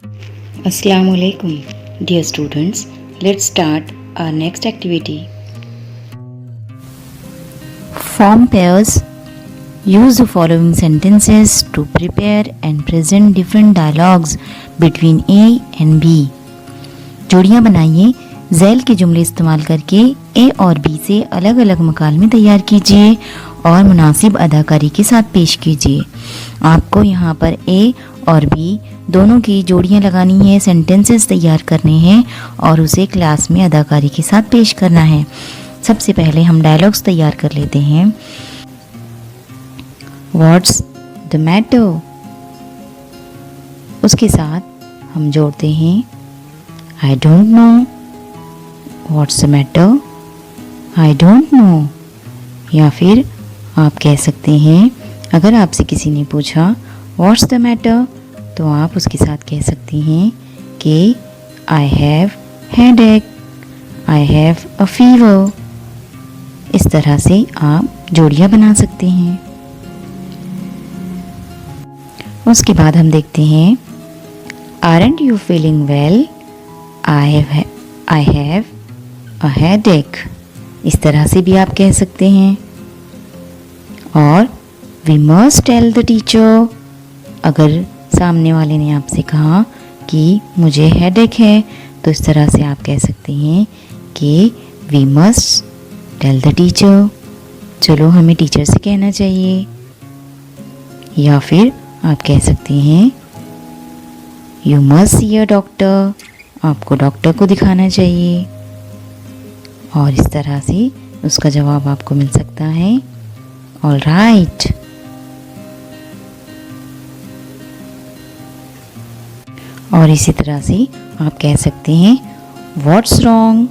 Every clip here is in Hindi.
Assalamu alaikum. Dear students, let's start our next activity. Form pairs. Use the following sentences to prepare and present different dialogues between A and B. जोड़ियाँ बनाइए। ज़ैल के जुमले इस्तेमाल करके ए और बी से अलग अलग मकालमे तैयार कीजिए और मुनासिब अदाकारी के साथ पेश कीजिए। आपको यहाँ पर ए और बी दोनों की जोड़ियाँ लगानी है, सेंटेंसेस तैयार करने हैं और उसे क्लास में अदाकारी के साथ पेश करना है। सबसे पहले हम डायलॉग्स तैयार कर लेते हैं। व्हाट्स द मैटर, उसके साथ हम जोड़ते हैं I don't know. What's the matter, I don't know. या फिर आप कह सकते हैं, अगर आपसे किसी ने पूछा व्हाट्स द मैटर, तो आप उसके साथ कह सकती हैं कि I have headache, I have a fever. इस तरह से आप जोड़ियाँ बना सकते हैं। उसके बाद हम देखते हैं aren't you feeling well, I have a headache. इस तरह से भी आप कह सकते हैं। और we must tell the teacher, अगर सामने वाले ने आपसे कहा कि मुझे हेडेक है, तो इस तरह से आप कह सकते हैं कि we must tell the teacher, चलो हमें टीचर से कहना चाहिए। या फिर आप कह सकते हैं you must see a doctor, आपको डॉक्टर को दिखाना चाहिए। और इस तरह से उसका जवाब आपको मिल सकता है ऑल राइट। और इसी तरह से आप कह सकते हैं व्हाट्स रॉन्ग।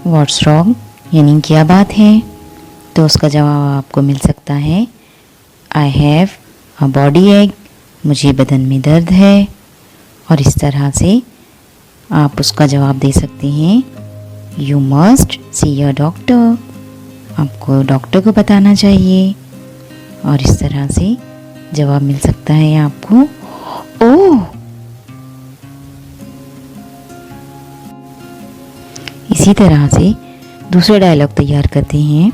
व्हाट्स रॉन्ग यानी क्या बात है, तो उसका जवाब आपको मिल सकता है आई हैव अ बॉडी एक, मुझे बदन में दर्द है। और इस तरह से आप उसका जवाब दे सकते हैं you must see a doctor, आपको डॉक्टर को बताना चाहिए। और इस तरह से जवाब मिल सकता है आपको ओह। इसी तरह से दूसरा डायलॉग तैयार करते हैं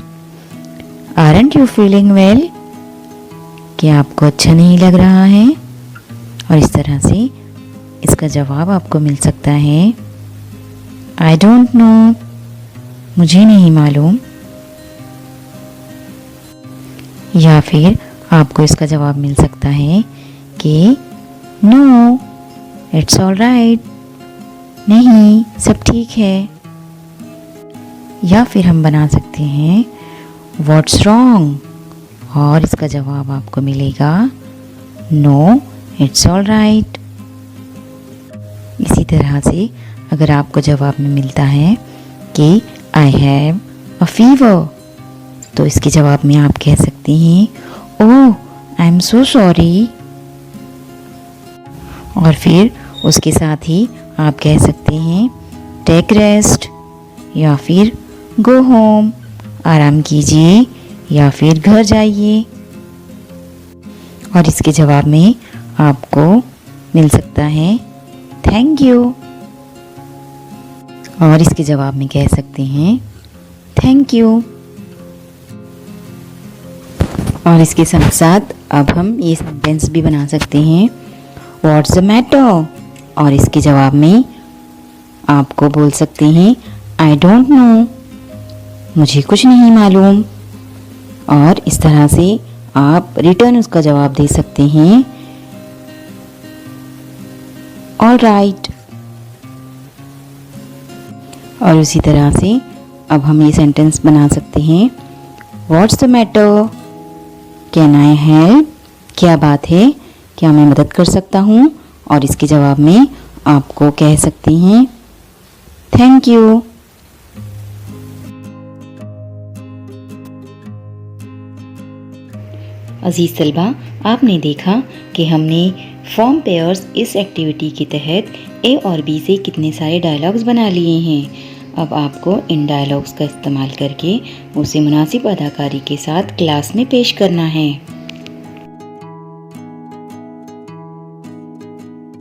आरंट यू फीलिंग वेल, क्या आपको अच्छा नहीं लग रहा है। और इस तरह से इसका जवाब आपको मिल सकता है आई डोंट नो, मुझे नहीं मालूम। या फिर आपको इसका जवाब मिल सकता है कि नो इट्स ऑल राइट, नहीं सब ठीक है। या फिर हम बना सकते हैं व्हाट्स रॉन्ग, और इसका जवाब आपको मिलेगा नो इट्स ऑल राइट। इसी तरह से अगर आपको जवाब में मिलता है कि आई हैव अ फीवर, तो इसके जवाब में आप कह सकते हैं ओह आई एम सो सॉरी। और फिर उसके साथ ही आप कह सकते हैं टेक रेस्ट, या फिर गो होम, आराम कीजिए, या फिर घर जाइए। और इसके जवाब में आपको मिल सकता है थैंक यू। और इसके जवाब में कह सकते हैं थैंक यू। और इसके साथ साथ अब हम ये सेंटेंस भी बना सकते हैं व्हाट्स द मैटर, और इसके जवाब में आपको बोल सकते हैं आई डोंट नो, मुझे कुछ नहीं मालूम। और इस तरह से आप रिटर्न उसका जवाब दे सकते हैं ऑल राइट। और उसी तरह से अब हम ये सेंटेंस बना सकते हैं what's the matter, can I help, क्या बात है, क्या मैं मदद कर सकता हूँ। और इसके जवाब में आपको कह सकती हैं थैंक यू। अजीज़ तलबा, आपने देखा कि हमने फॉर्म पेयर्स इस एक्टिविटी के तहत ए और बी से कितने सारे डायलॉग्स बना लिए हैं। अब आपको इन डायलॉग्स का इस्तेमाल करके उसे मुनासिब अदाकारी के साथ क्लास में पेश करना है।